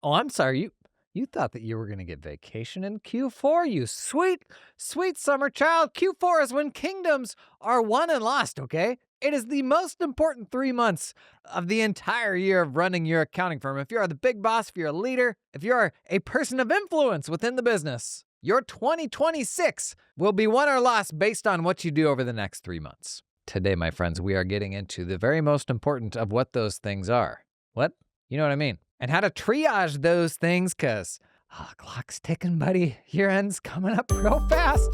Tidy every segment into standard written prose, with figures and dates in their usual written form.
Oh, I'm sorry. You thought that you were going to get vacation in Q4, you sweet, sweet summer child. Q4 is when kingdoms are won and lost, okay? It is the most important 3 months of the entire year of running your accounting firm. If you're the big boss, if you're a leader, if you're a person of influence within the business, your 2026 will be won or lost based on what you do over the next 3 months. Today, my friends, we are getting into the very most important of what those things are. What? You know what I mean? And how to triage those things, because clock's ticking, buddy. Year end's coming up real fast.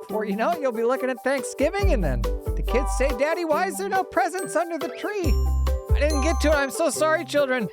Before you know it, you'll be looking at Thanksgiving, and then the kids say, Daddy, why is there no presents under the tree? I didn't get to it. I'm so sorry, children.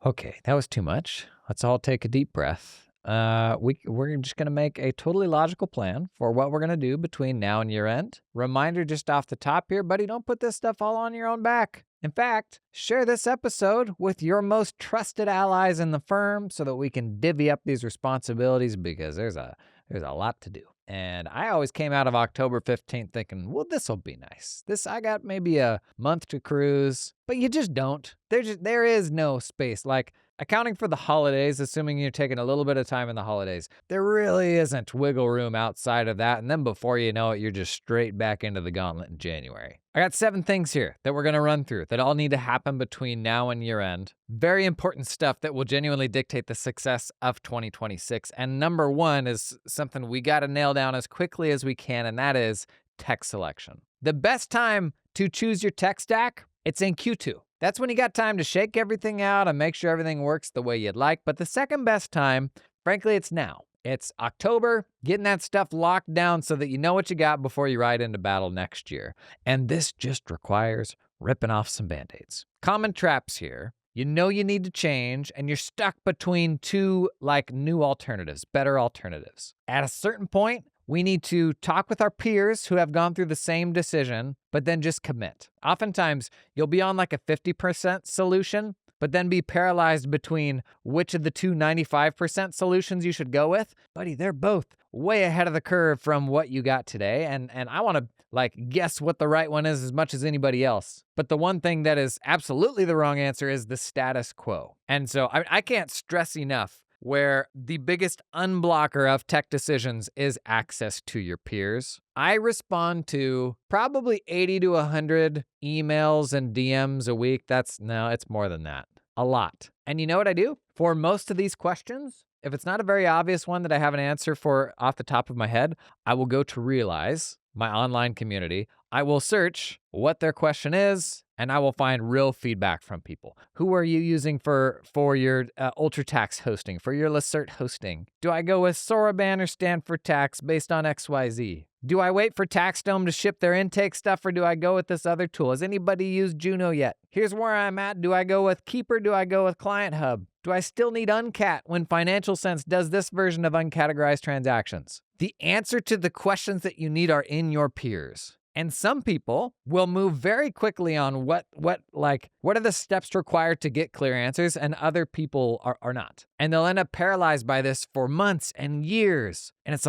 Okay, that was too much. Let's all take a deep breath. We're just going to make a totally logical plan for what we're going to do between now and year end. Reminder just off the top here, buddy, don't put this stuff all on your own back. In fact, share this episode with your most trusted allies in the firm so that we can divvy up these responsibilities, because there's a lot to do. And I always came out of October 15th thinking, well, this will be nice. I got maybe a month to cruise, but you just don't. There is no space. Like, accounting for the holidays, assuming you're taking a little bit of time in the holidays, there really isn't wiggle room outside of that. And then before you know it, you're just straight back into the gauntlet in January. I got 7 things here that we're going to run through that all need to happen between now and year end. Very important stuff that will genuinely dictate the success of 2026. And number 1 is something we got to nail down as quickly as we can, and that is tech selection. The best time to choose your tech stack, it's in Q2. That's when you got time to shake everything out and make sure everything works the way you'd like. But the second best time, frankly, it's now. It's October, getting that stuff locked down so that you know what you got before you ride into battle next year. And this just requires ripping off some Band-Aids. Common traps here. You know you need to change, and you're stuck between 2 new alternatives, better alternatives. At a certain point, we need to talk with our peers who have gone through the same decision, but then just commit. Oftentimes, you'll be on a 50% solution, but then be paralyzed between which of the 2 95% solutions you should go with. Buddy, they're both way ahead of the curve from what you got today, and I want to guess what the right one is as much as anybody else. But the one thing that is absolutely the wrong answer is the status quo. And so I can't stress enough where the biggest unblocker of tech decisions is access to your peers. I respond to probably 80 to 100 emails and DMs a week. It's more than that. A lot. And you know what I do? For most of these questions, if it's not a very obvious one that I have an answer for off the top of my head, I will go to Realize, my online community. I will search what their question is, and I will find real feedback from people. Who are you using for your UltraTax hosting, for your Lacert hosting? Do I go with Soroban or Stanford Tax based on XYZ? Do I wait for TaxDome to ship their intake stuff, or do I go with this other tool? Has anybody used Juno yet? Here's where I'm at. Do I go with Keeper? Do I go with Client Hub? Do I still need Uncat when Financial Sense does this version of uncategorized transactions? The answer to the questions that you need are in your peers. And some people will move very quickly on what are the steps required to get clear answers, and other people are not. And they'll end up paralyzed by this for months and years. And it's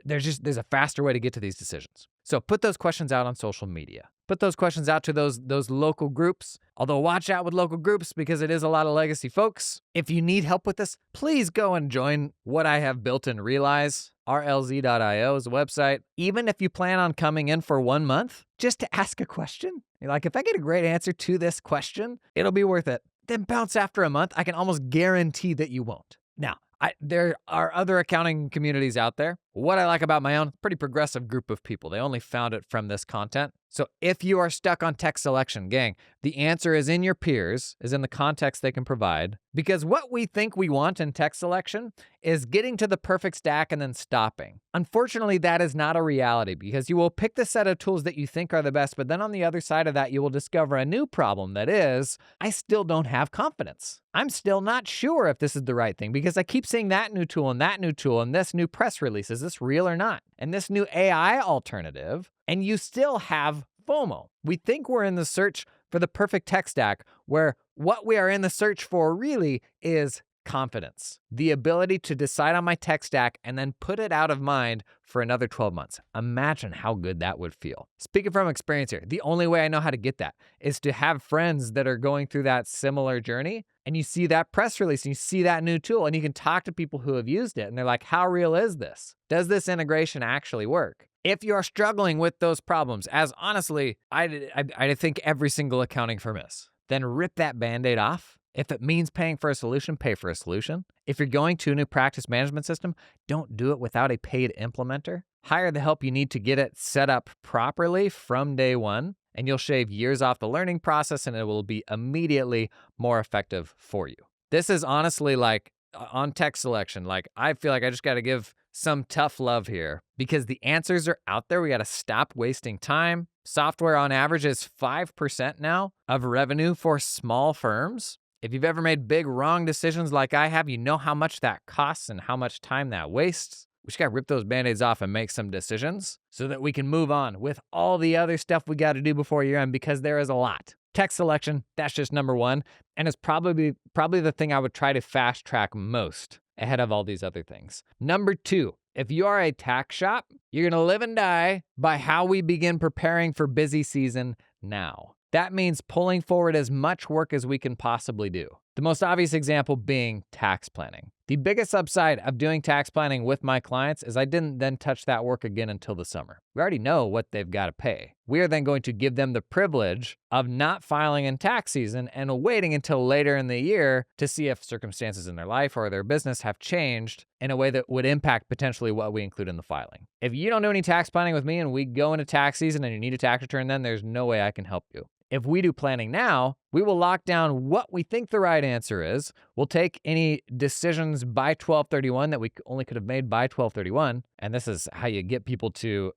there's a faster way to get to these decisions. So put those questions out on social media. Put those questions out to those local groups. Although watch out with local groups, because it is a lot of legacy folks. If you need help with this, please go and join what I have built in Realize. RLZ.io is the website. Even if you plan on coming in for 1 month, just to ask a question. You're if I get a great answer to this question, it'll be worth it. Then bounce after a month. I can almost guarantee that you won't. Now, there are other accounting communities out there. What I like about my own, pretty progressive group of people. They only found it from this content. So if you are stuck on tech selection, gang, the answer is in your peers, is in the context they can provide. Because what we think we want in tech selection is getting to the perfect stack and then stopping. Unfortunately, that is not a reality, because you will pick the set of tools that you think are the best, but then on the other side of that, you will discover a new problem that is, I still don't have confidence. I'm still not sure if this is the right thing, because I keep seeing that new tool and this new press release. Is this real or not? And this new AI alternative, and you still have FOMO. We think we're in the search for the perfect tech stack, where what we are in the search for really is confidence, the ability to decide on my tech stack and then put it out of mind for another 12 months. Imagine how good that would feel. Speaking from experience here, the only way I know how to get that is to have friends that are going through that similar journey, and you see that press release and you see that new tool and you can talk to people who have used it and they're like, how real is this? Does this integration actually work? If you're struggling with those problems, as honestly, I think every single accounting firm is, then rip that Band-Aid off. If it means paying for a solution, pay for a solution. If you're going to a new practice management system, don't do it without a paid implementer. Hire the help you need to get it set up properly from day one, and you'll shave years off the learning process and it will be immediately more effective for you. This is honestly like on tech selection, like I feel like I just got to give some tough love here because the answers are out there. We got to stop wasting time. Software on average is 5% now of revenue for small firms. If you've ever made big wrong decisions like I have, you know how much that costs and how much time that wastes. We just got to rip those Band-Aids off and make some decisions so that we can move on with all the other stuff we got to do before year end, because there is a lot. Tech selection, that's just number one, and it's probably the thing I would try to fast track most ahead of all these other things. Number two, if you are a tax shop, you're going to live and die by how we begin preparing for busy season now. That means pulling forward as much work as we can possibly do. The most obvious example being tax planning. The biggest upside of doing tax planning with my clients is I didn't then touch that work again until the summer. We already know what they've got to pay. We are then going to give them the privilege of not filing in tax season and waiting until later in the year to see if circumstances in their life or their business have changed in a way that would impact potentially what we include in the filing. If you don't do any tax planning with me and we go into tax season and you need a tax return, then there's no way I can help you. If we do planning now, we will lock down what we think the right answer is. We'll take any decisions by 12/31 that we only could have made by 12/31. And this is how you get people to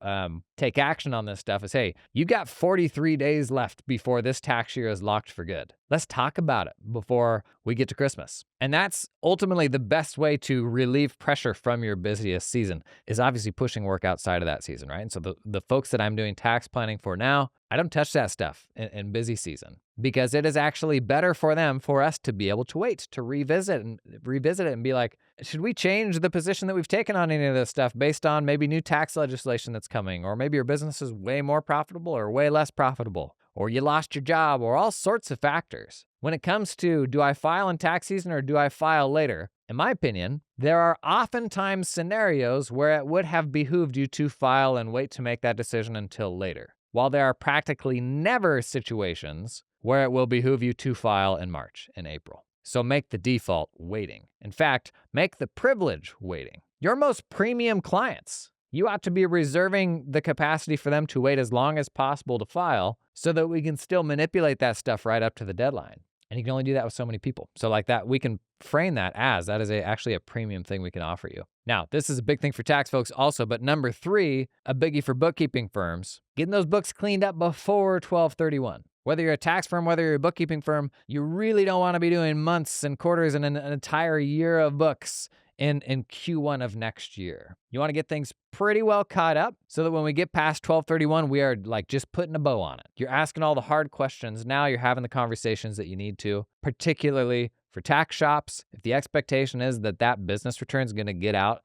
take action on this stuff is, hey, you got 43 days left before this tax year is locked for good. Let's talk about it before we get to Christmas. And that's ultimately the best way to relieve pressure from your busiest season is obviously pushing work outside of that season, right? And so the folks that I'm doing tax planning for now, I don't touch that stuff in busy season because it is actually better for us to be able to wait, to revisit it and be like, should we change the position that we've taken on any of this stuff based on maybe new tax legislation that's coming, or maybe your business is way more profitable or way less profitable, or you lost your job, or all sorts of factors. When it comes to, do I file in tax season or do I file later? In my opinion, there are oftentimes scenarios where it would have behooved you to file and wait to make that decision until later, while there are practically never situations where it will behoove you to file in March and April. So make the default waiting. In fact, make the privilege waiting. Your most premium clients, you ought to be reserving the capacity for them to wait as long as possible to file so that we can still manipulate that stuff right up to the deadline. And you can only do that with so many people. So like that, we can frame that is actually a premium thing we can offer you. Now, this is a big thing for tax folks also, but number three, a biggie for bookkeeping firms, getting those books cleaned up before 12/31. Whether you're a tax firm, whether you're a bookkeeping firm, you really don't want to be doing months and quarters and an entire year of books in Q1 of next year. You want to get things pretty well caught up so that when we get past 12/31, we are like just putting a bow on it. You're asking all the hard questions. Now you're having the conversations that you need to, particularly for tax shops. If the expectation is that business return is going to get out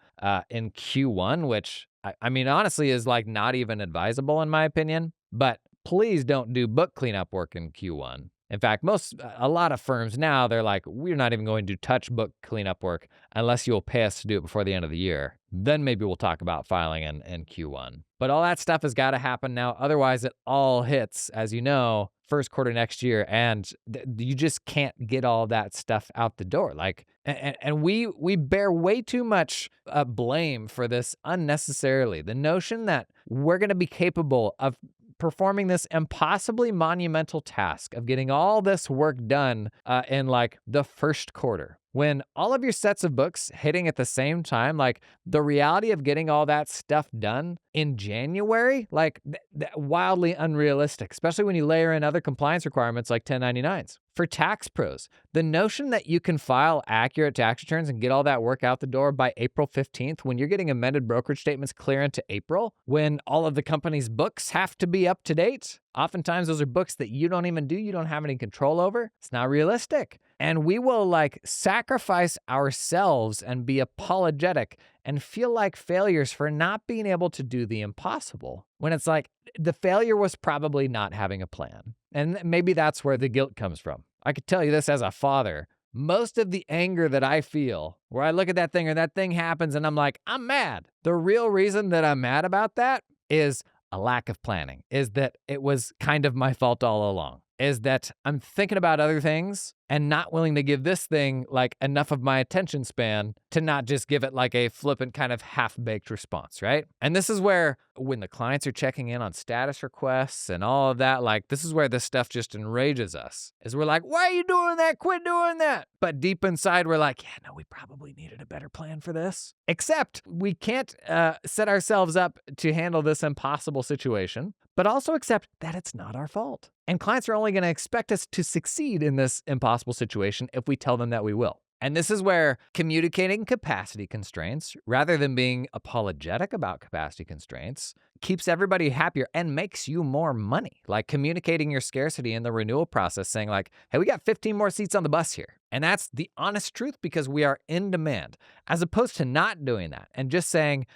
in Q1, which I mean, honestly is like not even advisable in my opinion, but please don't do book cleanup work in Q1. In fact, a lot of firms now, they're like, we're not even going to touch book cleanup work unless you'll pay us to do it before the end of the year. Then maybe we'll talk about filing in Q1. But all that stuff has got to happen now. Otherwise, it all hits, as you know, first quarter next year. And you just can't get all that stuff out the door. Like, and we bear way too much blame for this unnecessarily. The notion that we're going to be capable of performing this impossibly monumental task of getting all this work done in like the first quarter, when all of your sets of books hitting at the same time, like the reality of getting all that stuff done in January, like wildly unrealistic, especially when you layer in other compliance requirements like 1099s. For tax pros, the notion that you can file accurate tax returns and get all that work out the door by April 15th, when you're getting amended brokerage statements clear into April, when all of the company's books have to be up to date, Oftentimes, those are books that you don't even do, you don't have any control over. It's not realistic. And we will sacrifice ourselves and be apologetic and feel like failures for not being able to do the impossible, when it's like the failure was probably not having a plan. And maybe that's where the guilt comes from. I could tell you this as a father. Most of the anger that I feel, where I look at that thing or that thing happens and I'm like, I'm mad. The real reason that I'm mad about that is a lack of planning, is that it was kind of my fault all along, is that I'm thinking about other things and not willing to give this thing enough of my attention span to not just give it a flippant kind of half-baked response, right? And this is where, when the clients are checking in on status requests and all of that, this is where this stuff just enrages us, is we're like, why are you doing that? Quit doing that. But deep inside, we're like, yeah, no, we probably needed a better plan for this. Except we can't set ourselves up to handle this impossible situation, but also accept that it's not our fault. And clients are only going to expect us to succeed in this impossible situation if we tell them that we will. And this is where communicating capacity constraints, rather than being apologetic about capacity constraints, keeps everybody happier and makes you more money. Like communicating your scarcity in the renewal process, saying hey, we got 15 more seats on the bus here. And that's the honest truth, because we are in demand, as opposed to not doing that and just saying,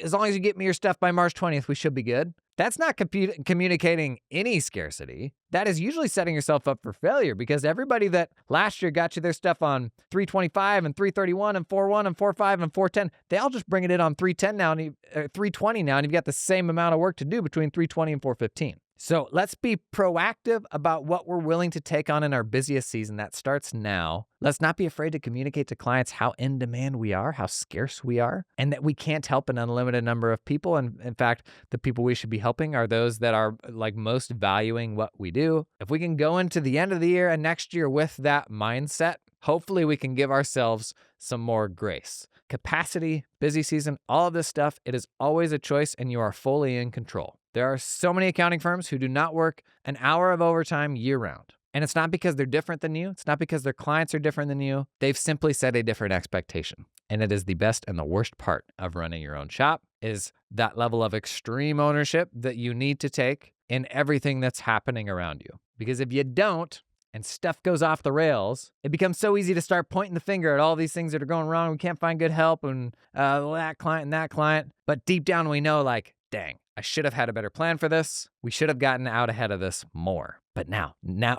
as long as you get me your stuff by March 20th, we should be good. That's not communicating any scarcity. That is usually setting yourself up for failure, because everybody that last year got you their stuff on 325 and 331 and 41 and 45 and 410, they all just bring it in on 310 now, and 320 now, and you've got the same amount of work to do between 320 and 415. So let's be proactive about what we're willing to take on in our busiest season. That starts now. Let's not be afraid to communicate to clients how in demand we are, how scarce we are, and that we can't help an unlimited number of people. And in fact, the people we should be helping are those that are most valuing what we do. If we can go into the end of the year and next year with that mindset, hopefully we can give ourselves some more grace. Capacity, busy season, all of this stuff, it is always a choice, and you are fully in control. There are so many accounting firms who do not work an hour of overtime year-round. And it's not because they're different than you. It's not because their clients are different than you. They've simply set a different expectation. And it is the best and the worst part of running your own shop, is that level of extreme ownership that you need to take in everything that's happening around you. Because if you don't, and stuff goes off the rails, it becomes so easy to start pointing the finger at all these things that are going wrong. We can't find good help, and that client and that client. But deep down we know, dang, I should have had a better plan for this. We should have gotten out ahead of this more. But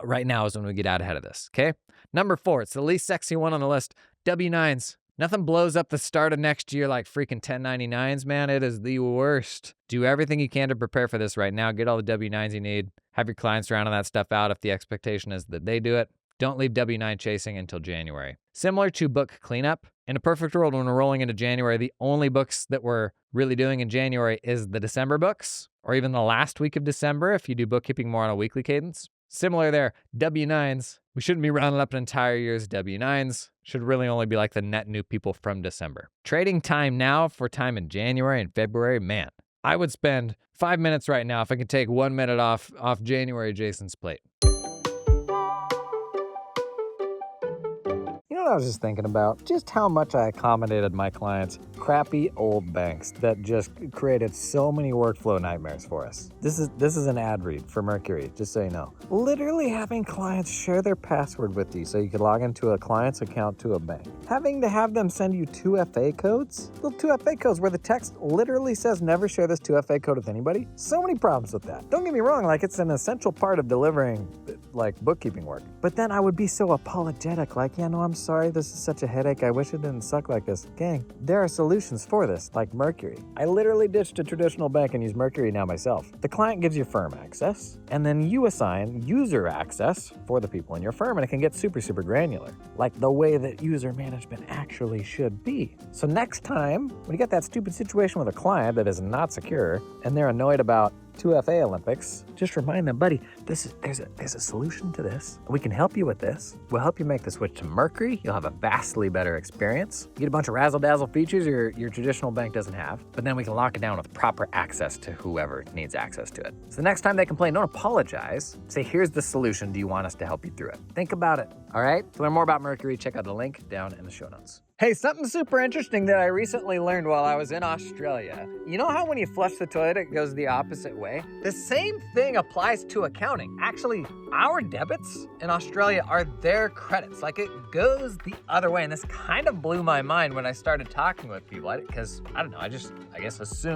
right now is when we get out ahead of this, okay? Number 4, it's the least sexy one on the list, W-9s. Nothing blows up the start of next year like freaking 1099s, man. It is the worst. Do everything you can to prepare for this right now. Get all the W-9s you need. Have your clients rounding that stuff out if the expectation is that they do it. Don't leave W-9 chasing until January. Similar to book cleanup, in a perfect world, when we're rolling into January, the only books that we're really doing in January is the December books, or even the last week of December if you do bookkeeping more on a weekly cadence. Similar there, W-9s. We shouldn't be rounding up an entire year's W-9s. Should really only be the net new people from December. Trading time now for time in January and February, man, I would spend 5 minutes right now if I could take 1 minute off January Jason's plate. You know what I was just thinking about? Just how much I accommodated my clients' crappy old banks that just created so many workflow nightmares for us. This is an ad read for Mercury, just so you know. Literally having clients share their password with you so you could log into a client's account to a bank. Having to have them send you 2FA codes? Little 2FA codes where the text literally says never share this 2FA code with anybody. So many problems with that. Don't get me wrong, it's an essential part of delivering bookkeeping work. But then I would be so apologetic, yeah, no, I'm sorry, this is such a headache. I wish it didn't suck like this. Gang, there are solutions for this, like Mercury. I literally ditched a traditional bank and use Mercury now myself. The client gives you firm access, and then you assign user access for the people in your firm, and it can get super, super granular, like the way that user management actually should be. So next time, when you get that stupid situation with a client that is not secure, and they're annoyed about 2FA Olympics, just remind them, buddy, there's a solution to this. We can help you with this. We'll help you make the switch to Mercury. You'll have a vastly better experience. You get a bunch of razzle-dazzle features your traditional bank doesn't have, but then we can lock it down with proper access to whoever needs access to it. So the next time they complain, don't apologize. Say, here's the solution. Do you want us to help you through it? Think about it, all right? To learn more about Mercury, check out the link down in the show notes. Hey, something super interesting that I recently learned while I was in Australia. You know how when you flush the toilet, it goes the opposite way? The same thing applies to accounting. Actually, our debits in Australia are their credits. Like, it goes the other way. And this kind of blew my mind when I started talking with people, because I don't know,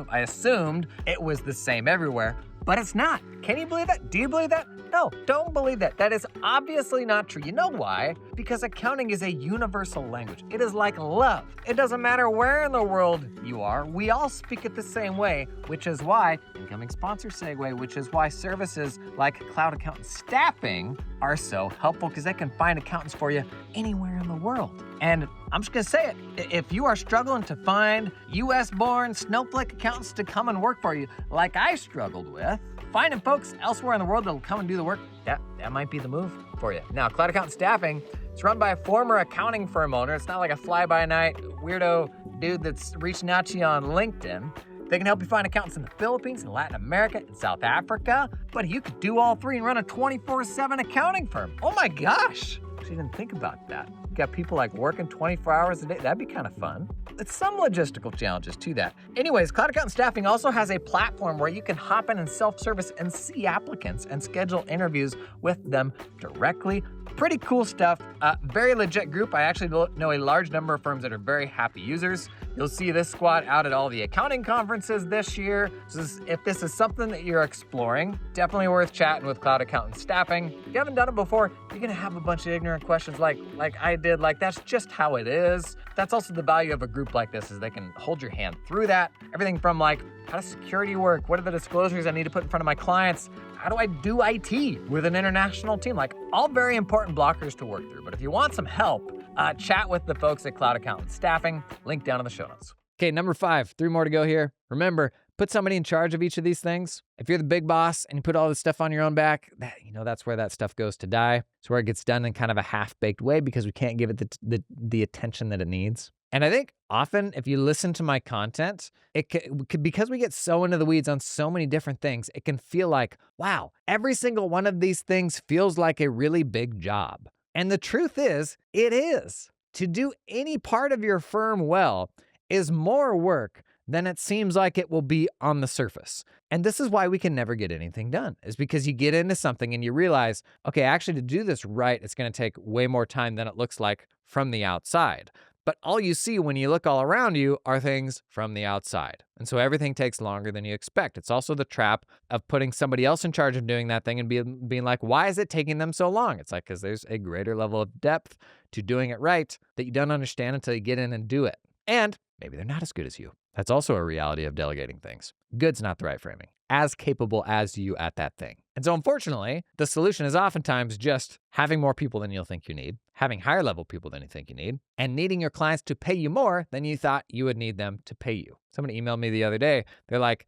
I assumed it was the same everywhere. But it's not. Can you believe that? Do you believe that? No, don't believe that. That is obviously not true. You know why? Because accounting is a universal language. It is like love. It doesn't matter where in the world you are. We all speak it the same way, which is why, incoming sponsor segue, which is why services like Cloud Accountant Staffing are so helpful, because they can find accountants for you anywhere in the world. And I'm just gonna say it, if you are struggling to find US-born snowflake accountants to come and work for you, like I struggled with, finding folks elsewhere in the world that'll come and do the work, that might be the move for you. Now, Cloud Accountant Staffing, it's run by a former accounting firm owner. It's not like a fly-by-night weirdo dude that's reaching out to you on LinkedIn. They can help you find accountants in the Philippines, in Latin America, in South Africa. But you could do all three and run a 24/7 accounting firm. Oh my gosh! I didn't think about that. You got people like working 24 hours a day. That'd be kind of fun. It's some logistical challenges to that. Anyways, Cloud Accountant Staffing also has a platform where you can hop in and self-service and see applicants and schedule interviews with them directly. Pretty cool stuff. Very legit group. I actually know a large number of firms that are very happy users. You'll see this squad out at all the accounting conferences this year. So if this is something that you're exploring, definitely worth chatting with Cloud Accountant Staffing. If you haven't done it before, you're gonna have a bunch of ignorant questions like I did. Like, that's just how it is. That's also the value of a group like this, is they can hold your hand through that. Everything from like, how does security work? What are the disclosures I need to put in front of my clients? How do I do IT with an international team? Like, all very important blockers to work through. But if you want some help, chat with the folks at Cloud Accountant Staffing. Link down in the show notes. Okay, number 5, 3 more to go here. Remember, put somebody in charge of each of these things. If you're the big boss and you put all this stuff on your own back, that's where that stuff goes to die. It's where it gets done in kind of a half-baked way because we can't give it the attention that it needs. And I think often if you listen to my content, because we get so into the weeds on so many different things, it can feel like, wow, every single one of these things feels like a really big job. And the truth is, it is. To do any part of your firm well is more work than it seems like it will be on the surface. And this is why we can never get anything done, is because you get into something and you realize, okay, actually to do this right, it's going to take way more time than it looks like from the outside. But all you see when you look all around you are things from the outside. And so everything takes longer than you expect. It's also the trap of putting somebody else in charge of doing that thing and being like, why is it taking them so long? It's like, because there's a greater level of depth to doing it right that you don't understand until you get in and do it. And maybe they're not as good as you. That's also a reality of delegating things. Good's not the right framing. As capable as you at that thing. And so unfortunately, the solution is oftentimes just having more people than you'll think you need, having higher level people than you think you need, and needing your clients to pay you more than you thought you would need them to pay you. Somebody emailed me the other day. They're like,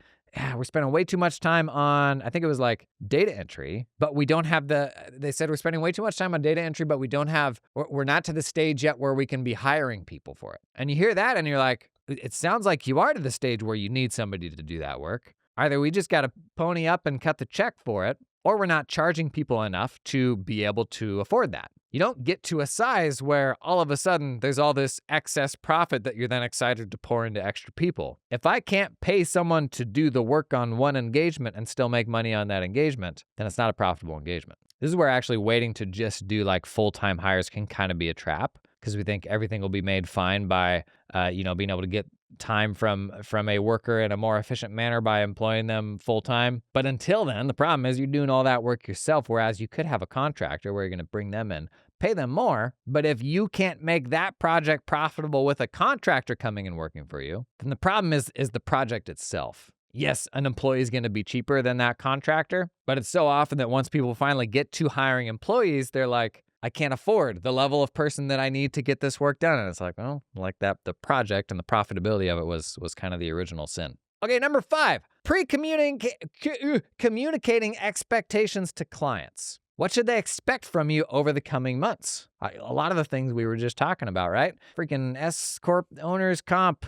we're spending way too much time on, I think it was like data entry, but we don't have they said we're spending way too much time on data entry, but we're not to the stage yet where we can be hiring people for it. And you hear that and you're like, it sounds like you are to the stage where you need somebody to do that work. Either we just got to pony up and cut the check for it, or we're not charging people enough to be able to afford that. You don't get to a size where all of a sudden there's all this excess profit that you're then excited to pour into extra people. If I can't pay someone to do the work on one engagement and still make money on that engagement, then it's not a profitable engagement. This is where actually waiting to just do like full-time hires can kind of be a trap, because we think everything will be made fine by, being able to get time from a worker in a more efficient manner by employing them full-time. But until then, the problem is you're doing all that work yourself, whereas you could have a contractor where you're going to bring them in, pay them more. But if you can't make that project profitable with a contractor coming and working for you, then the problem is the project itself. Yes, an employee is going to be cheaper than that contractor, but it's so often that once people finally get to hiring employees, they're like, I can't afford the level of person that I need to get this work done. And it's like, well, like that, the project and the profitability of it was kind of the original sin. Okay, number 5, communicating expectations to clients. What should they expect from you over the coming months? A lot of the things we were just talking about, right? Freaking S Corp owners comp,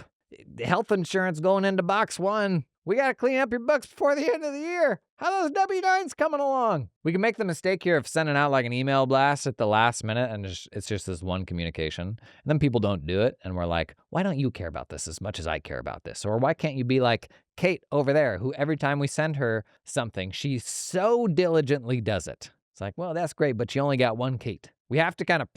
health insurance going into box 1. We got to clean up your books before the end of the year. How are those W-9s coming along? We can make the mistake here of sending out like an email blast at the last minute and it's just this one communication. And then people don't do it. And we're like, why don't you care about this as much as I care about this? Or why can't you be like Kate over there, who every time we send her something, she so diligently does it. It's like, well, that's great, but you only got one Kate. We have to kind of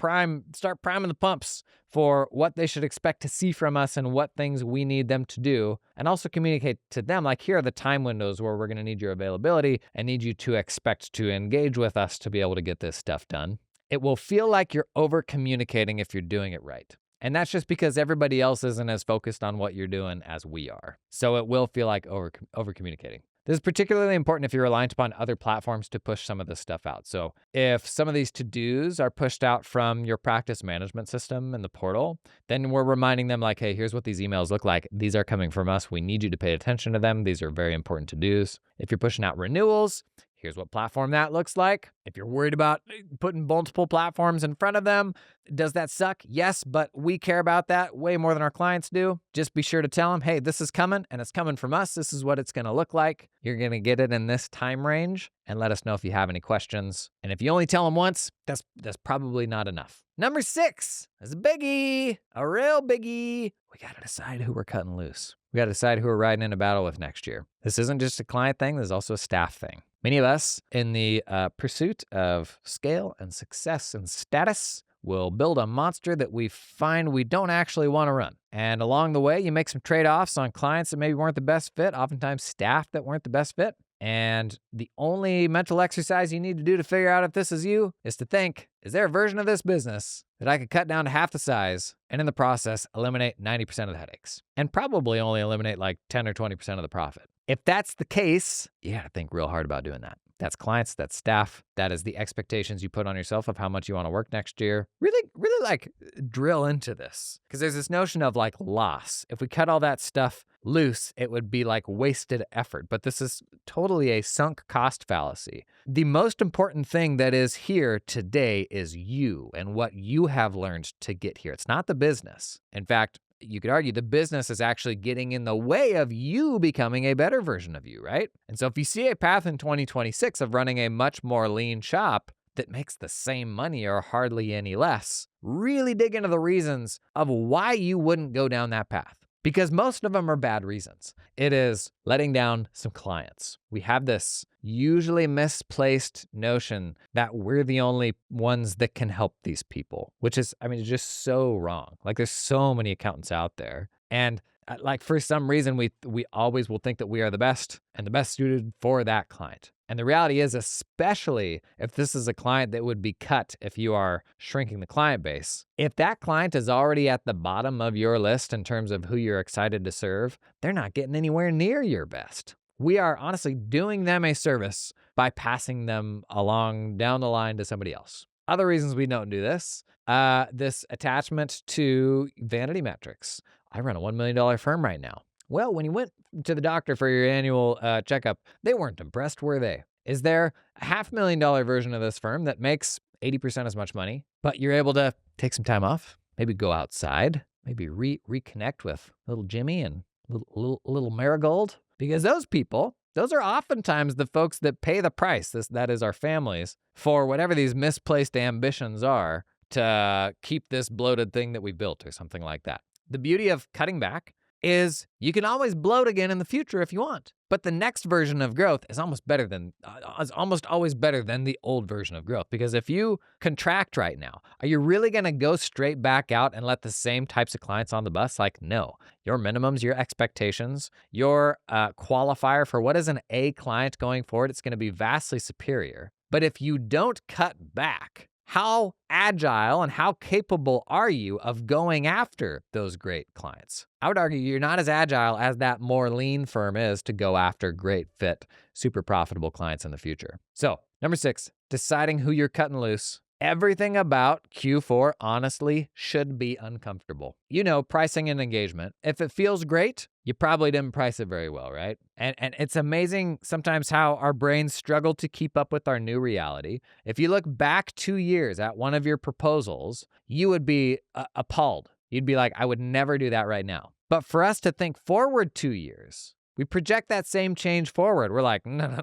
start priming the pumps for what they should expect to see from us and what things we need them to do. And also communicate to them, like, here are the time windows where we're going to need your availability and need you to expect to engage with us to be able to get this stuff done. It will feel like you're over communicating if you're doing it right. And that's just because everybody else isn't as focused on what you're doing as we are. So it will feel like over communicating. This is particularly important if you're reliant upon other platforms to push some of this stuff out. So if some of these to-dos are pushed out from your practice management system in the portal, then we're reminding them like, hey, here's what these emails look like. These are coming from us. We need you to pay attention to them. These are very important to-dos. If you're pushing out renewals, here's what platform that looks like. If you're worried about putting multiple platforms in front of them, does that suck? Yes, but we care about that way more than our clients do. Just be sure to tell them, hey, this is coming and it's coming from us. This is what it's going to look like. You're going to get it in this time range, and let us know if you have any questions. And if you only tell them once, that's probably not enough. Number 6 is a biggie, a real biggie. We got to decide who we're cutting loose. We got to decide who we're riding into battle with next year. This isn't just a client thing. There's also a staff thing. Many of us, in the pursuit of scale and success and status, will build a monster that we find we don't actually want to run. And along the way, you make some trade-offs on clients that maybe weren't the best fit, oftentimes staff that weren't the best fit. And the only mental exercise you need to do to figure out if this is you is to think, is there a version of this business that I could cut down to half the size and in the process eliminate 90% of the headaches and probably only eliminate like 10 or 20% of the profit? If that's the case, you got to think real hard about doing that. That's clients, that's staff, that is the expectations you put on yourself of how much you want to work next year. Really like drill into this, because there's this notion of like loss. If we cut all that stuff loose, it would be like wasted effort. But this is totally a sunk cost fallacy. The most important thing that is here today is you and what you have learned to get here. It's not the business. In fact, you could argue the business is actually getting in the way of you becoming a better version of you, right? And so if you see a path in 2026 of running a much more lean shop that makes the same money or hardly any less, really dig into the reasons of why you wouldn't go down that path. Because most of them are bad reasons. It is letting down some clients. We have this usually misplaced notion that we're the only ones that can help these people, which is, it's just so wrong. Like, there's so many accountants out there. And like, for some reason, we always will think that we are the best and the best suited for that client. And the reality is, especially if this is a client that would be cut if you are shrinking the client base, if that client is already at the bottom of your list in terms of who you're excited to serve, they're not getting anywhere near your best. We are honestly doing them a service by passing them along down the line to somebody else. Other reasons we don't do this, this attachment to vanity metrics. I run a $1 million firm right now. Well, when you went to the doctor for your annual checkup, they weren't impressed, were they? Is there a $500,000 version of this firm that makes 80% as much money, but you're able to take some time off, maybe go outside, maybe reconnect with little Jimmy and little Marigold? Because those people, those are oftentimes the folks that pay the price, that is our families, for whatever these misplaced ambitions are to keep this bloated thing that we built or something like that. The beauty of cutting back is you can always bloat again in the future if you want. But the next version of growth is almost always better than the old version of growth. Because if you contract right now, are you really going to go straight back out and let the same types of clients on the bus? Like, no. Your minimums, your expectations, your qualifier for what is an A client going forward, it's going to be vastly superior. But if you don't cut back, how agile and how capable are you of going after those great clients? I would argue you're not as agile as that more lean firm is to go after great fit, super profitable clients in the future. So, number 6, deciding who you're cutting loose. Everything about Q4, honestly, should be uncomfortable. Pricing and engagement. If it feels great, you probably didn't price it very well, right? And it's amazing sometimes how our brains struggle to keep up with our new reality. If you look back 2 years at one of your proposals, you would be appalled. You'd be like, I would never do that right now. But for us to think forward 2 years, We project that same change forward. We're like, no.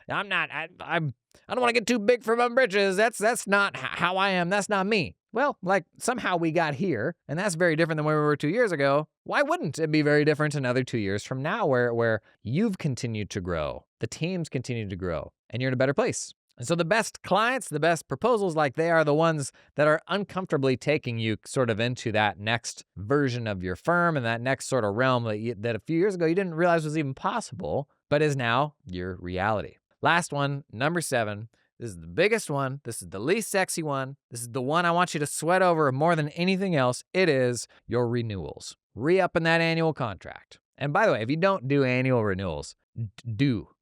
I'm not, I don't want to get too big for my britches. That's not how I am. That's not me. Well, like somehow we got here, and that's very different than where we were 2 years ago. Why wouldn't it be very different another 2 years from now where you've continued to grow, the team's continued to grow, and you're in a better place? And so the best clients, the best proposals, like they are the ones that are uncomfortably taking you sort of into that next version of your firm and that next sort of realm that a few years ago you didn't realize was even possible, but is now your reality. Last one, number 7. This is the biggest one. This is the least sexy one. This is the one I want you to sweat over more than anything else. It is your renewals. Re-upping that annual contract. And by the way, if you don't do annual renewals,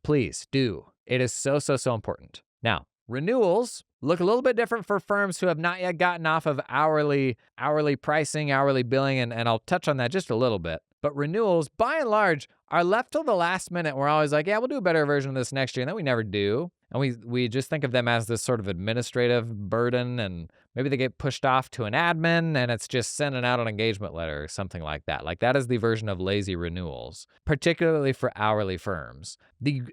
please do. It is so important. Now, renewals look a little bit different for firms who have not yet gotten off of hourly pricing, hourly billing, and I'll touch on that just a little bit. But renewals, by and large, are left till the last minute. We're always like, yeah, we'll do a better version of this next year, and then we never do. And we just think of them as this sort of administrative burden, and maybe they get pushed off to an admin, and it's just sending out an engagement letter or something like that. Like that is the version of lazy renewals, particularly for hourly firms.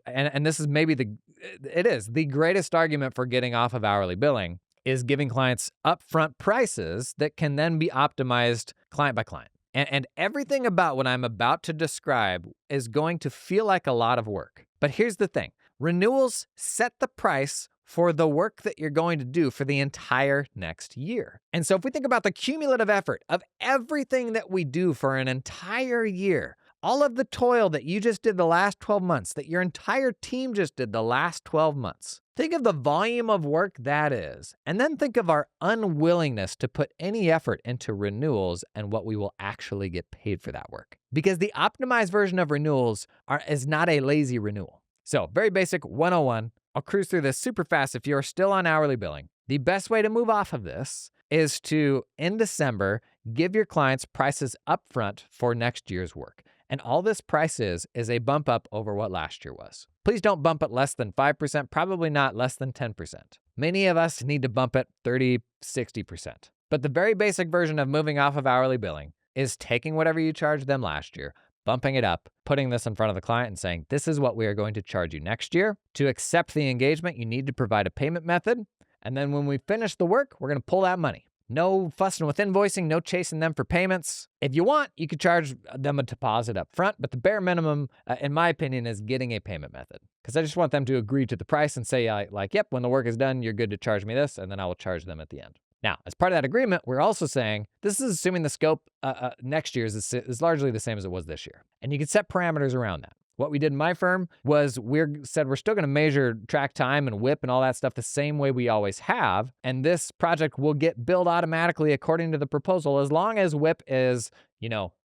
And this is maybe the greatest argument for getting off of hourly billing is giving clients upfront prices that can then be optimized client by client. And everything about what I'm about to describe is going to feel like a lot of work. But here's the thing. Renewals set the price for the work that you're going to do for the entire next year. And so if we think about the cumulative effort of everything that we do for an entire year, all of the toil that you just did the last 12 months, that your entire team just did the last 12 months, think of the volume of work that is, and then think of our unwillingness to put any effort into renewals and what we will actually get paid for that work. Because the optimized version of renewals is not a lazy renewal. So, very basic 101. I'll cruise through this super fast if you're still on hourly billing. The best way to move off of this is to, in December, give your clients prices upfront for next year's work. And all this price is a bump up over what last year was. Please don't bump it less than 5%, probably not less than 10%. Many of us need to bump it 30, 60%. But the very basic version of moving off of hourly billing is taking whatever you charged them last year, bumping it up, putting this in front of the client and saying, this is what we are going to charge you next year. To accept the engagement, you need to provide a payment method. And then when we finish the work, we're going to pull that money. No fussing with invoicing, no chasing them for payments. If you want, you could charge them a deposit up front, but the bare minimum, in my opinion, is getting a payment method. Because I just want them to agree to the price and say, yep, when the work is done, you're good to charge me this, and then I will charge them at the end. Now, as part of that agreement, we're also saying, this is assuming the scope next year is largely the same as it was this year. And you can set parameters around that. What we did in my firm was we said we're still going to measure track time and WIP and all that stuff the same way we always have. And this project will get billed automatically according to the proposal as long as WIP is,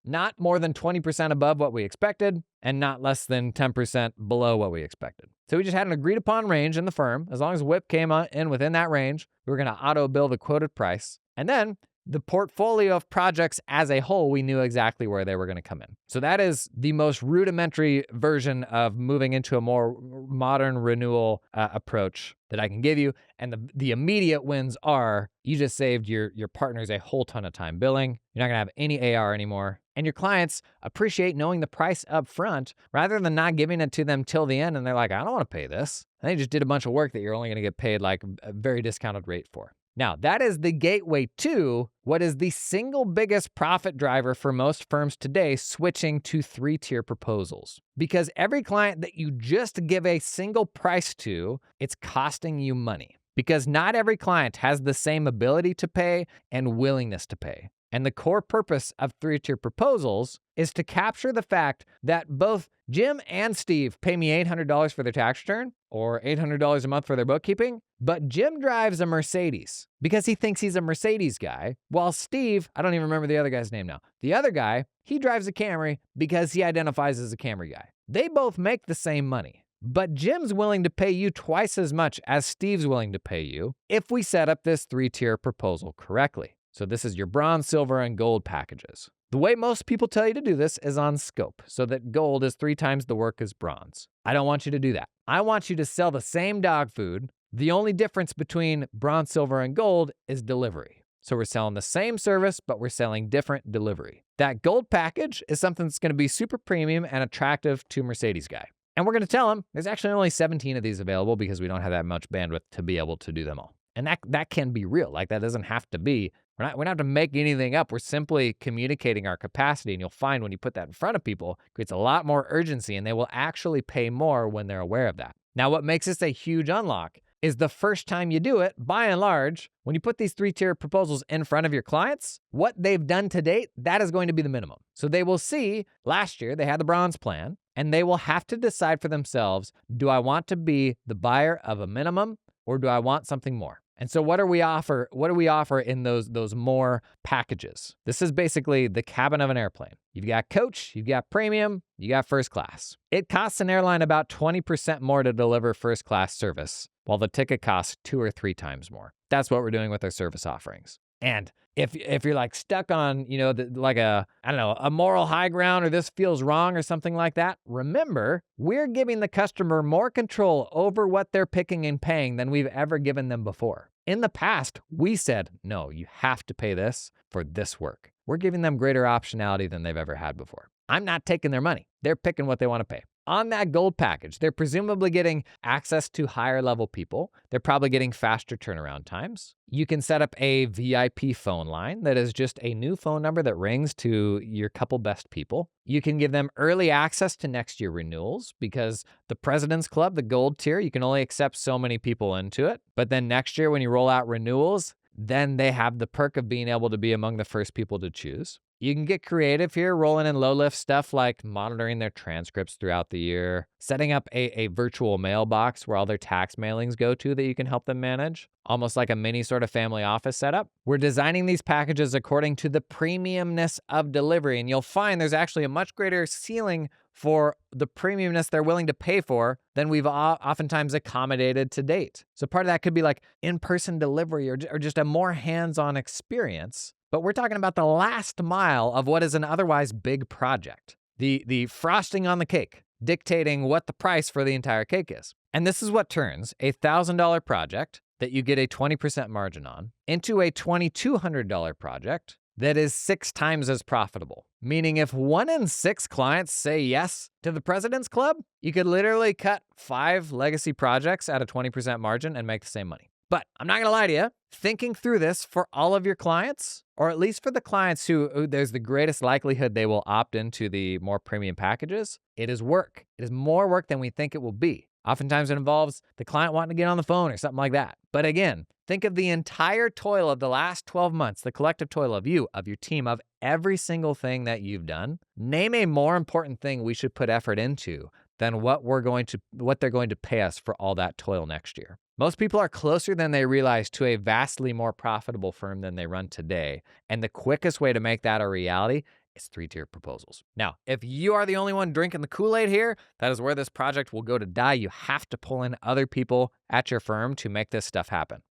not more than 20% above what we expected and not less than 10% below what we expected. So we just had an agreed upon range in the firm. As long as WIP came in within that range, we were going to auto bill the quoted price. And then the portfolio of projects as a whole, we knew exactly where they were going to come in. So that is the most rudimentary version of moving into a more modern renewal approach that I can give you. And the immediate wins are you just saved your partners a whole ton of time billing. You're not going to have any AR anymore. And your clients appreciate knowing the price up front rather than not giving it to them till the end. And they're like, I don't want to pay this. And they just did a bunch of work that you're only going to get paid like a very discounted rate for. Now, that is the gateway to what is the single biggest profit driver for most firms today, switching to 3-tier proposals. Because every client that you just give a single price to, it's costing you money. Because not every client has the same ability to pay and willingness to pay. And the core purpose of 3-tier proposals is to capture the fact that both Jim and Steve pay me $800 for their tax return or $800 a month for their bookkeeping, but Jim drives a Mercedes because he thinks he's a Mercedes guy, while Steve, I don't even remember the other guy's name now. The other guy, he drives a Camry because he identifies as a Camry guy. They both make the same money. But Jim's willing to pay you twice as much as Steve's willing to pay you if we set up this 3-tier proposal correctly. So this is your bronze, silver, and gold packages. The way most people tell you to do this is on scope, so that gold is 3 times the work as bronze. I don't want you to do that. I want you to sell the same dog food. The only difference between bronze, silver, and gold is delivery. So we're selling the same service, but we're selling different delivery. That gold package is something that's going to be super premium and attractive to Mercedes guy. And we're going to tell him there's actually only 17 of these available because we don't have that much bandwidth to be able to do them all. And that can be real. Like, that doesn't have to be, we don't have to make anything up. We're simply communicating our capacity. And you'll find when you put that in front of people, it creates a lot more urgency, and they will actually pay more when they're aware of that. Now, what makes this a huge unlock is the first time you do it, by and large, when you put these 3-tier proposals in front of your clients, what they've done to date, that is going to be the minimum. So they will see, last year they had the bronze plan, and they will have to decide for themselves, do I want to be the buyer of a minimum, or do I want something more? And so what do we offer in those more packages? This is basically the cabin of an airplane. You've got coach, you've got premium, you got first class. It costs an airline about 20% more to deliver first class service, while the ticket costs 2 or 3 times more. That's what we're doing with our service offerings. And if you're like stuck on, a moral high ground, or this feels wrong or something like that, remember, we're giving the customer more control over what they're picking and paying than we've ever given them before. In the past, we said, no, you have to pay this for this work. We're giving them greater optionality than they've ever had before. I'm not taking their money. They're picking what they want to pay. On that gold package, they're presumably getting access to higher level people. They're probably getting faster turnaround times. You can set up a VIP phone line that is just a new phone number that rings to your couple best people. You can give them early access to next year renewals, because the President's Club, the gold tier, you can only accept so many people into it. But then next year when you roll out renewals, then they have the perk of being able to be among the first people to choose. You can get creative here, rolling in low-lift stuff like monitoring their transcripts throughout the year, setting up a virtual mailbox where all their tax mailings go to that you can help them manage, almost like a mini sort of family office setup. We're designing these packages according to the premiumness of delivery, and you'll find there's actually a much greater ceiling for the premiumness they're willing to pay for than we've oftentimes accommodated to date. So part of that could be like in-person delivery or just a more hands-on experience. But we're talking about the last mile of what is an otherwise big project. The frosting on the cake, dictating what the price for the entire cake is. And this is what turns a $1,000 project that you get a 20% margin on into a $2,200 project that is 6 times as profitable. Meaning if 1 in 6 clients say yes to the President's Club, you could literally cut 5 legacy projects at a 20% margin and make the same money. But I'm not gonna lie to you, thinking through this for all of your clients, or at least for the clients who there's the greatest likelihood they will opt into the more premium packages, it is work. It is more work than we think it will be. Oftentimes it involves the client wanting to get on the phone or something like that. But again, think of the entire toil of the last 12 months, the collective toil of you, of your team, of every single thing that you've done. Name a more important thing we should put effort into than what they're going to pay us for all that toil next year. Most people are closer than they realize to a vastly more profitable firm than they run today. And the quickest way to make that a reality is 3-tier proposals. Now, if you are the only one drinking the Kool-Aid here, that is where this project will go to die. You have to pull in other people at your firm to make this stuff happen.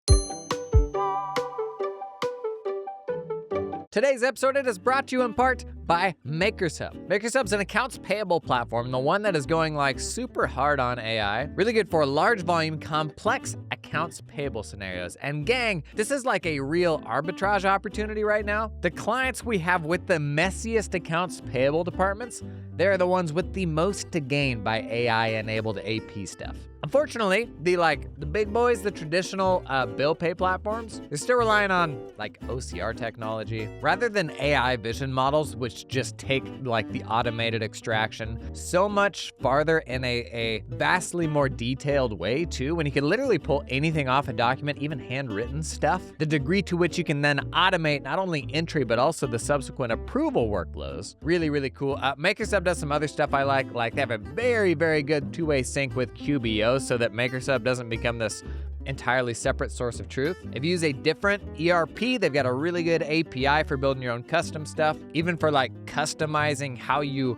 Today's episode is brought to you in part by MakersHub. MakersHub's an accounts payable platform, the one that is going like super hard on AI. Really good for large volume, complex accounts payable scenarios. And gang, this is like a real arbitrage opportunity right now. The clients we have with the messiest accounts payable departments, they're the ones with the most to gain by AI-enabled AP stuff. Unfortunately, the big boys, the traditional bill pay platforms, they're still relying on like OCR technology rather than AI vision models, which just take like the automated extraction so much farther in a vastly more detailed way too, when you can literally pull anything off a document, even handwritten stuff. The degree to which you can then automate not only entry, but also the subsequent approval workflows. Really, really cool. MakersHub does some other stuff I like they have a very, very good two-way sync with QBO, so that MakersHub doesn't become this entirely separate source of truth. If you use a different ERP, they've got a really good API for building your own custom stuff, even for like customizing how you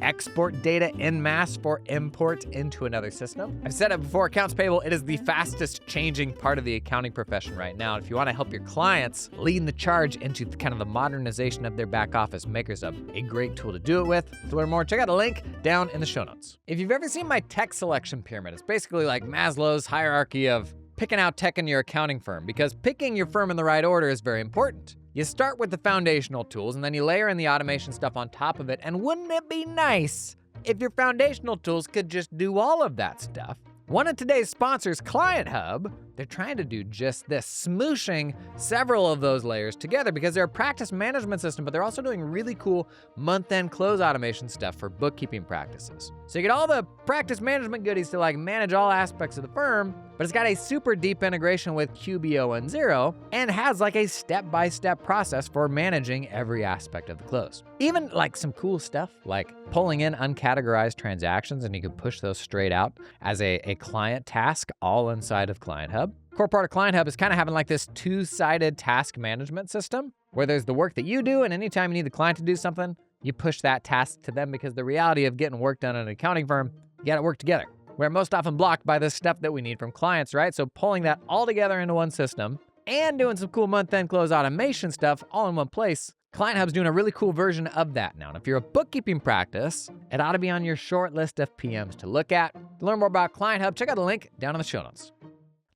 export data en masse for import into another system. I've said it before, accounts payable, it is the fastest changing part of the accounting profession right now. If you want to help your clients lead the charge into kind of the modernization of their back office, MakersHub, a great tool to do it with. To learn more, check out a link down in the show notes. If you've ever seen my tech selection pyramid, it's basically like Maslow's hierarchy of picking out tech in your accounting firm, because picking your firm in the right order is very important. You start with the foundational tools and then you layer in the automation stuff on top of it. And wouldn't it be nice if your foundational tools could just do all of that stuff? One of today's sponsors, Client Hub, they're trying to do just this, smooshing several of those layers together because they're a practice management system, but they're also doing really cool month-end close automation stuff for bookkeeping practices. So you get all the practice management goodies to like manage all aspects of the firm, but it's got a super deep integration with QBO and Xero and has like a step-by-step process for managing every aspect of the close. Even like some cool stuff like pulling in uncategorized transactions, and you can push those straight out as a client task all inside of Client Hub. Core part of Client Hub is kind of having like this two-sided task management system where there's the work that you do, and anytime you need the client to do something, you push that task to them, because the reality of getting work done in an accounting firm, you gotta work together. We're most often blocked by the stuff that we need from clients, right? So pulling that all together into one system and doing some cool month-end close automation stuff all in one place, Client Hub's doing a really cool version of that now. And if you're a bookkeeping practice, it ought to be on your short list of PMs to look at. To learn more about Client Hub, check out the link down in the show notes.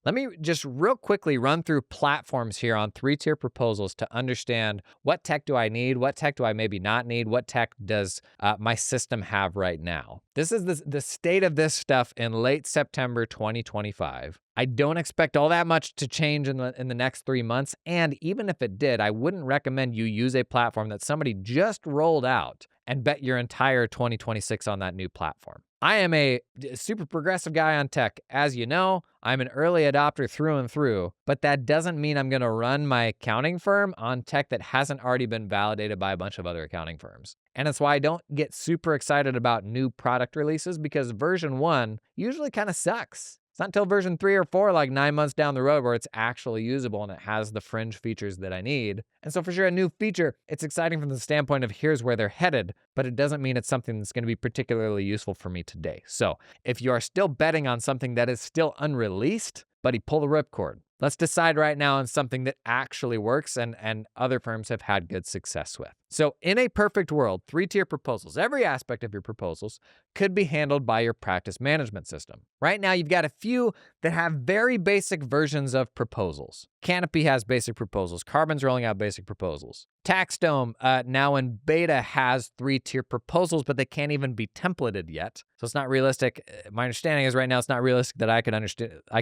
Let me just real quickly run through platforms here on 3-tier proposals to understand what tech do I need, what tech do I maybe not need, what tech does my system have right now. This is the state of this stuff in late September 2025. I don't expect all that much to change in the next 3 months, and even if it did, I wouldn't recommend you use a platform that somebody just rolled out and bet your entire 2026 on that new platform. I am a super progressive guy on tech. As you know, I'm an early adopter through and through, but that doesn't mean I'm gonna run my accounting firm on tech that hasn't already been validated by a bunch of other accounting firms. And that's why I don't get super excited about new product releases, because version 1 usually kind of sucks. It's not until version 3 or 4, like 9 months down the road, where it's actually usable and it has the fringe features that I need. And so for sure, a new feature, it's exciting from the standpoint of here's where they're headed, but it doesn't mean it's something that's going to be particularly useful for me today. So if you are still betting on something that is still unreleased, buddy, pull the ripcord. Let's decide right now on something that actually works and other firms have had good success with. So in a perfect world, 3-tier proposals, every aspect of your proposals could be handled by your practice management system. Right now, you've got a few that have very basic versions of proposals. Canopy has basic proposals. Carbon's rolling out basic proposals. TaxDome, now in beta, has 3-tier proposals, but they can't even be templated yet. So it's not realistic. My understanding is right now it's not realistic that I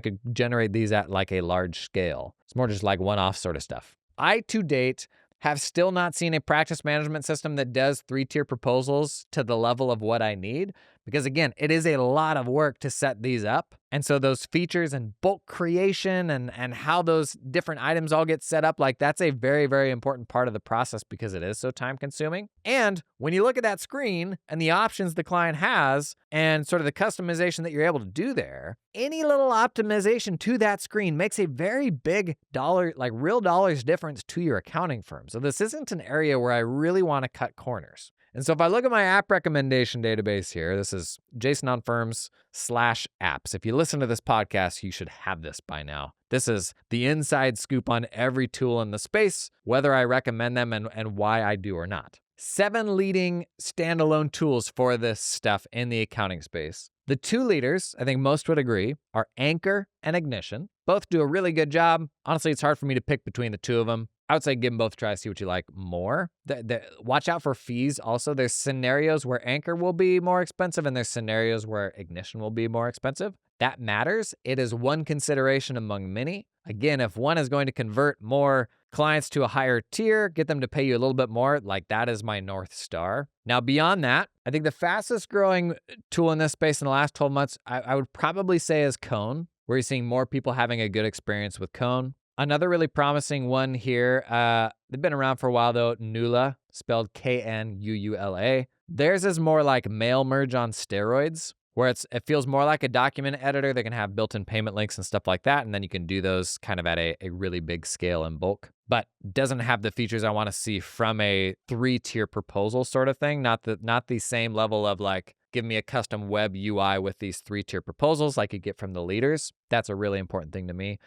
could generate these at like a large scale. It's more just like one-off sort of stuff. I, to date, have still not seen a practice management system that does 3-tier proposals to the level of what I need, because again, it is a lot of work to set these up. And so those features and bulk creation and how those different items all get set up, like that's a very, very important part of the process because it is so time consuming. And when you look at that screen and the options the client has and sort of the customization that you're able to do there, any little optimization to that screen makes a very big dollar, like real dollars difference to your accounting firm. So this isn't an area where I really want to cut corners. And so if I look at my app recommendation database here, this is jasononfirms/apps. If you listen to this podcast, you should have this by now. This is the inside scoop on every tool in the space, whether I recommend them and why I do or not. 7 leading standalone tools for this stuff in the accounting space. The 2 leaders, I think most would agree, are Anchor and Ignition. Both do a really good job. Honestly, it's hard for me to pick between the 2 of them. I would say give them both a try, see what you like more. Watch out for fees also. There's scenarios where Anchor will be more expensive and there's scenarios where Ignition will be more expensive. That matters. It is one consideration among many. Again, if one is going to convert more clients to a higher tier, get them to pay you a little bit more, like that is my North Star. Now, beyond that, I think the fastest growing tool in this space in the last 12 months, I would probably say is Cone, where you're seeing more people having a good experience with Cone. Another really promising one here, they've been around for a while though, Nuula, spelled K-N-U-U-L-A. Theirs is more like mail merge on steroids, where it feels more like a document editor. They can have built-in payment links and stuff like that, and then you can do those kind of at a really big scale and bulk, but doesn't have the features I want to see from a 3-tier proposal sort of thing. Not the same level of like, give me a custom web UI with these 3-tier proposals like you get from the leaders. That's a really important thing to me.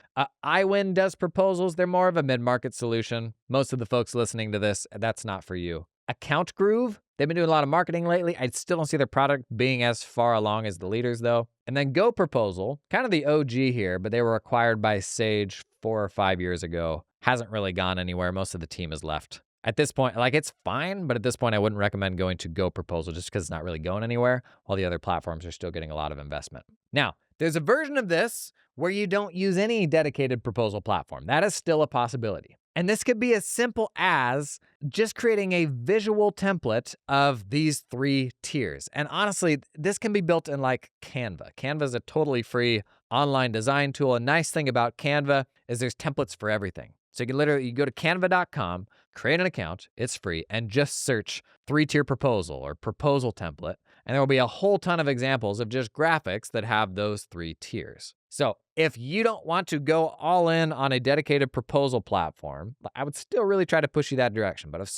iWin does proposals. They're more of a mid-market solution. Most of the folks listening to this, that's not for you. Account Groove, they've been doing a lot of marketing lately. I still don't see their product being as far along as the leaders though. And then Go Proposal, kind of the OG here, but they were acquired by Sage 4 or 5 years ago. Hasn't really gone anywhere. Most of the team has left. At this point, like, it's fine, but at this point, I wouldn't recommend going to Go Proposal just because it's not really going anywhere, while the other platforms are still getting a lot of investment. Now, there's a version of this where you don't use any dedicated proposal platform. That is still a possibility. And this could be as simple as just creating a visual template of these 3 tiers. And honestly, this can be built in like Canva. Canva is a totally free online design tool. A nice thing about Canva is there's templates for everything. So you go to canva.com, create an account, it's free, and just search 3-tier proposal or proposal template. And there will be a whole ton of examples of just graphics that have those 3 tiers. So if you don't want to go all in on a dedicated proposal platform, I would still really try to push you that direction. But if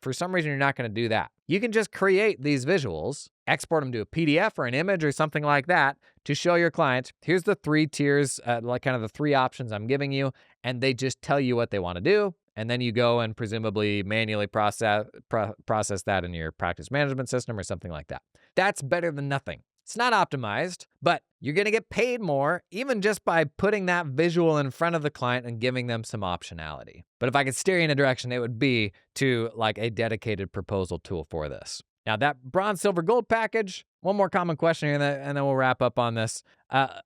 for some reason you're not going to do that, you can just create these visuals, export them to a PDF or an image or something like that to show your client, here's the 3 tiers, like kind of the 3 options I'm giving you, and they just tell you what they want to do. And then you go and presumably manually process that in your practice management system or something like that. That's better than nothing. It's not optimized, but you're going to get paid more even just by putting that visual in front of the client and giving them some optionality. But if I could steer you in a direction, it would be to like a dedicated proposal tool for this. Now that bronze, silver, gold package, one more common question here, and then we'll wrap up on this.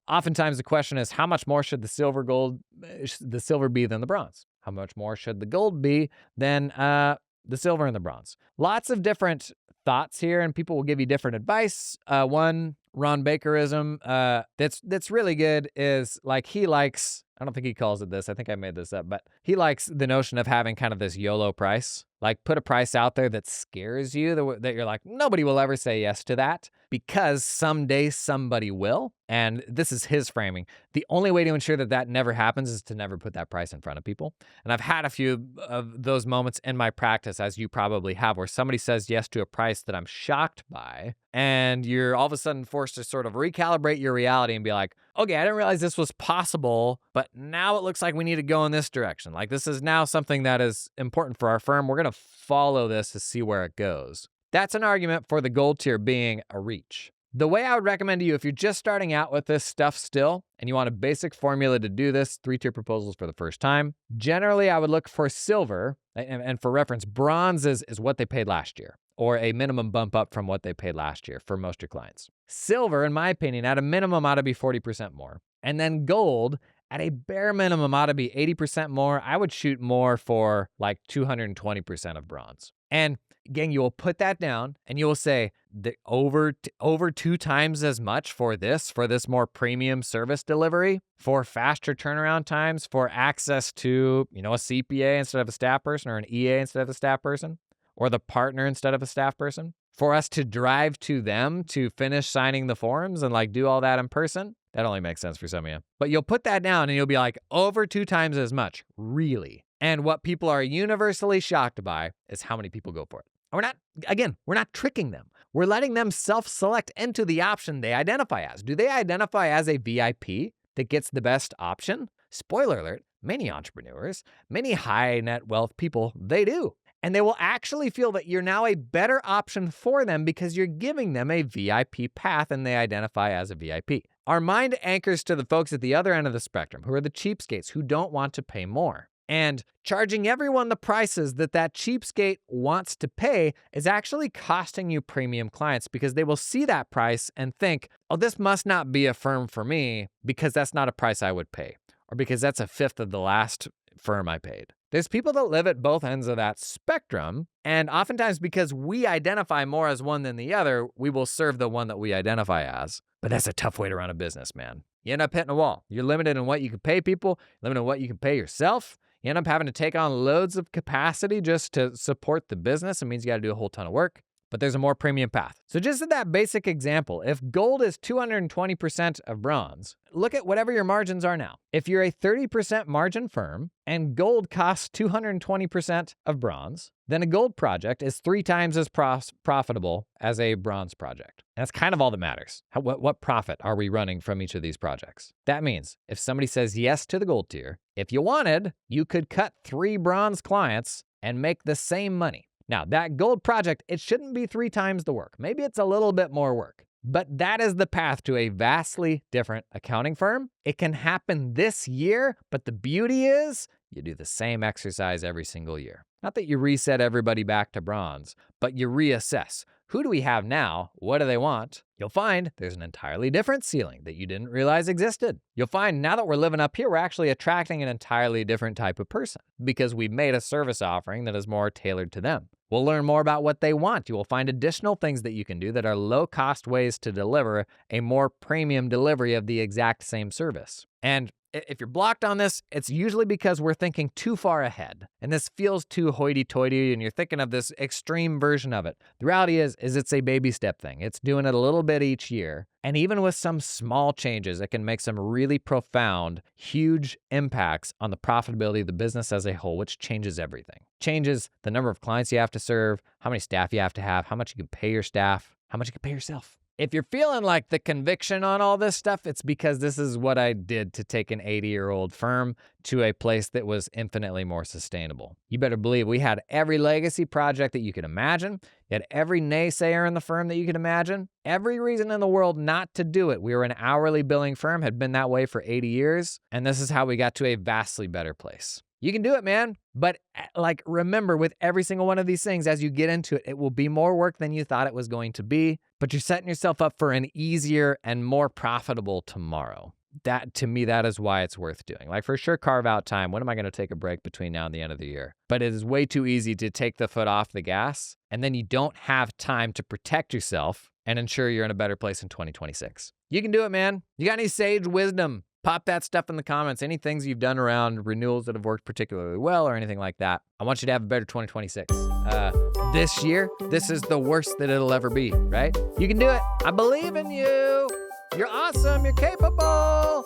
Oftentimes the question is, how much more should the silver be than the bronze? How much more should the gold be than the silver and the bronze? Lots of different thoughts here, and people will give you different advice. One Ron Bakerism that's really good is like he likes, I don't think he calls it this, I think I made this up, but he likes the notion of having kind of this YOLO price. Like put a price out there that scares you, that you're like, nobody will ever say yes to that because someday somebody will. And this is his framing. The only way to ensure that that never happens is to never put that price in front of people. And I've had a few of those moments in my practice, as you probably have, where somebody says yes to a price that I'm shocked by, and you're all of a sudden forced to sort of recalibrate your reality and be like, okay, I didn't realize this was possible, but now it looks like we need to go in this direction. Like this is now something that is important for our firm. We're going to follow this to see where it goes. That's an argument for the gold tier being a reach. The way I would recommend to you, if you're just starting out with this stuff still, and you want a basic formula to do this, 3-tier proposals for the first time, generally I would look for silver, and for reference, bronze is what they paid last year, or a minimum bump up from what they paid last year for most of your clients. Silver, in my opinion, at a minimum ought to be 40% more. And then gold, at a bare minimum, ought to be 80% more. I would shoot more for like 220% of bronze. And again, you will put that down and you will say that over 2 times as much for this more premium service delivery, for faster turnaround times, for access to, a CPA instead of a staff person or an EA instead of a staff person, or the partner instead of a staff person, for us to drive to them to finish signing the forms and like do all that in person. That only makes sense for some of you. But you'll put that down and you'll be like, over 2 times as much, really. And what people are universally shocked by is how many people go for it. We're not tricking them. We're letting them self-select into the option they identify as. Do they identify as a VIP that gets the best option? Spoiler alert, many entrepreneurs, many high net wealth people, they do. And they will actually feel that you're now a better option for them because you're giving them a VIP path and they identify as a VIP. Our mind anchors to the folks at the other end of the spectrum, who are the cheapskates, who don't want to pay more. And charging everyone the prices that cheapskate wants to pay is actually costing you premium clients because they will see that price and think, oh, this must not be a firm for me because that's not a price I would pay, or because that's a fifth of the last firm I paid. There's people that live at both ends of that spectrum, and oftentimes because we identify more as one than the other, we will serve the one that we identify as. But that's a tough way to run a business, man. You end up hitting a wall. You're limited in what you can pay people, limited in what you can pay yourself. You end up having to take on loads of capacity just to support the business. It means you got to do a whole ton of work, but there's a more premium path. So just at that basic example, if gold is 220% of bronze, look at whatever your margins are now. If you're a 30% margin firm and gold costs 220% of bronze, then a gold project is 3 times as profitable as a bronze project. And that's kind of all that matters. What profit are we running from each of these projects? That means if somebody says yes to the gold tier, if you wanted, you could cut 3 bronze clients and make the same money. Now, that gold project, it shouldn't be 3 times the work. Maybe it's a little bit more work. But that is the path to a vastly different accounting firm. It can happen this year, but the beauty is you do the same exercise every single year. Not that you reset everybody back to bronze, but you reassess. Who do we have now? What do they want? You'll find there's an entirely different ceiling that you didn't realize existed. You'll find now that we're living up here, we're actually attracting an entirely different type of person because we've made a service offering that is more tailored to them. We'll learn more about what they want. You will find additional things that you can do that are low-cost ways to deliver a more premium delivery of the exact same service. And if you're blocked on this, it's usually because we're thinking too far ahead. And this feels too hoity-toity, and you're thinking of this extreme version of it. The reality is it's a baby step thing. It's doing it a little bit each year. And even with some small changes, it can make some really profound, huge impacts on the profitability of the business as a whole, which changes everything. Changes the number of clients you have to serve, how many staff you have to have, how much you can pay your staff, how much you can pay yourself. If you're feeling like the conviction on all this stuff, it's because this is what I did to take an 80-year-old firm to a place that was infinitely more sustainable. You better believe we had every legacy project that you could imagine. You had every naysayer in the firm that you could imagine. Every reason in the world not to do it. We were an hourly billing firm, had been that way for 80 years, and this is how we got to a vastly better place. You can do it, man. But remember, with every single one of these things, as you get into it, it will be more work than you thought it was going to be, but you're setting yourself up for an easier and more profitable tomorrow. That, to me, that is why it's worth doing. For sure, carve out time. When am I going to take a break between now and the end of the year? But it is way too easy to take the foot off the gas, and then you don't have time to protect yourself and ensure you're in a better place in 2026. You can do it, man. You got any sage wisdom? Pop that stuff in the comments. Any things you've done around renewals that have worked particularly well or anything like that. I want you to have a better 2026. This year, this is the worst that it'll ever be, right? You can do it. I believe in you. You're awesome. You're capable.